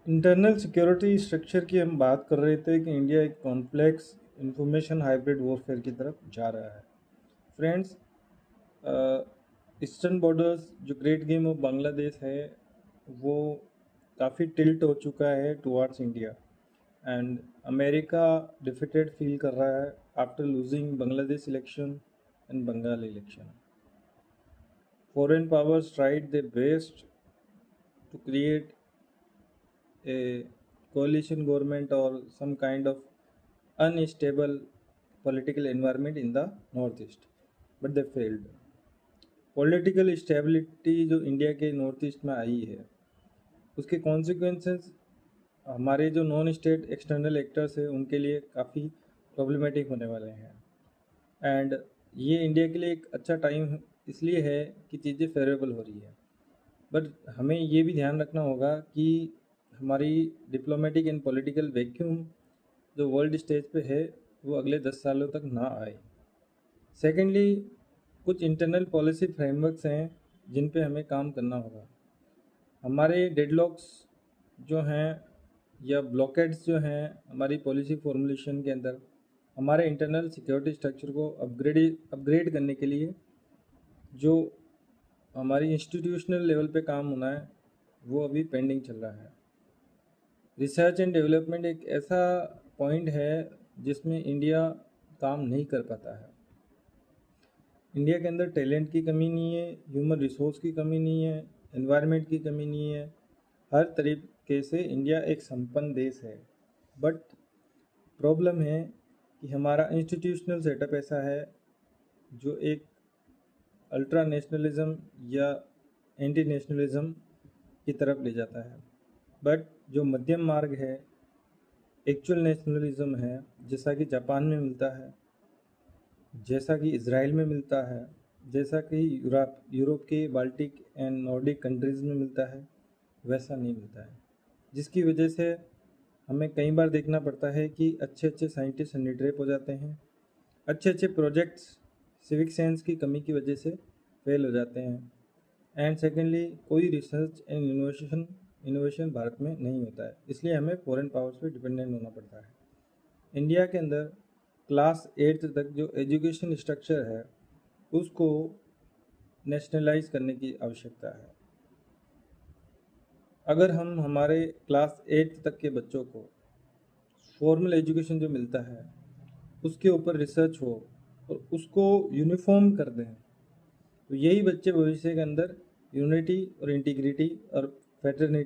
Internal security structure की हम बात कर रहे थे कि इंडिया एक कॉम्प्लेक्स इंफॉर्मेशन हाइब्रिड वॉरफेयर की तरफ जा रहा है। फ्रेंड्स, ईस्टर्न बॉर्डर्स जो ग्रेट गेम ऑफ बांग्लादेश है वो काफ़ी टिल्ट हो चुका है towards India. And America defeated feel कर रहा है after losing Bangladesh election and Bengal election. Foreign powers tried their best to create a coalition government or some kind of unstable political environment in the northeast, but they failed. Political stability जो India के north east में आई है उसके consequences हमारे जो non state external actors हैं उनके लिए काफ़ी प्रॉब्लमेटिक होने वाले हैं। एंड ये इंडिया के लिए एक अच्छा टाइम इसलिए है कि चीज़ें फेवरेबल हो रही है, बट हमें ये भी ध्यान रखना होगा कि हमारी डिप्लोमेटिक एंड पॉलिटिकल वैक्यूम जो वर्ल्ड स्टेज पे है वो अगले 10 सालों तक ना आए। सेकेंडली, कुछ इंटरनल पॉलिसी फ्रेमवर्क्स हैं जिन पे हमें काम करना होगा। हमारे डेडलॉक्स जो हैं या ब्लॉकेड्स जो हैं हमारी पॉलिसी फॉर्मुलेशन के अंदर हमारे इंटरनल सिक्योरिटी स्ट्रक्चर को अपग्रेड करने के लिए जो हमारी इंस्टीट्यूशनल लेवल पे काम होना है वो अभी पेंडिंग चल रहा है। रिसर्च एंड डेवलपमेंट एक ऐसा पॉइंट है जिसमें इंडिया काम नहीं कर पाता है। इंडिया के अंदर टैलेंट की कमी नहीं है, ह्यूमन रिसोर्स की कमी नहीं है, एनवायरनमेंट की कमी नहीं है। हर तरीके से इंडिया एक संपन्न देश है, बट प्रॉब्लम है कि हमारा इंस्टीट्यूशनल सेटअप ऐसा है जो एक अल्ट्रा नेशनलिज्म या एंटी नेशनलिज्म की तरफ ले जाता है। बट जो मध्यम मार्ग है, एक्चुअल नेशनलिज्म है, जैसा कि जापान में मिलता है, जैसा कि इज़राइल में मिलता है, जैसा कि यूरोप के बाल्टिक एंड नॉर्डिक कंट्रीज़ में मिलता है, वैसा नहीं मिलता है। जिसकी वजह से हमें कई बार देखना पड़ता है कि अच्छे अच्छे साइंटिस्ट निड्रेप हो जाते हैं, अच्छे अच्छे प्रोजेक्ट्स सिविक सेंस की कमी की वजह से फेल हो जाते हैं। एंड सेकेंडली, कोई रिसर्च एंड इनोवेशन भारत में नहीं होता है, इसलिए हमें फॉरेन पावर्स पे डिपेंडेंट होना पड़ता है। इंडिया के अंदर क्लास 8 तक जो एजुकेशन स्ट्रक्चर है उसको नेशनलाइज करने की आवश्यकता है। अगर हम हमारे क्लास 8 तक के बच्चों को फॉर्मल एजुकेशन जो मिलता है उसके ऊपर रिसर्च हो और उसको यूनिफॉर्म कर दें, तो यही बच्चे भविष्य के अंदर यूनिटी और इंटीग्रिटी और फेटर्निटी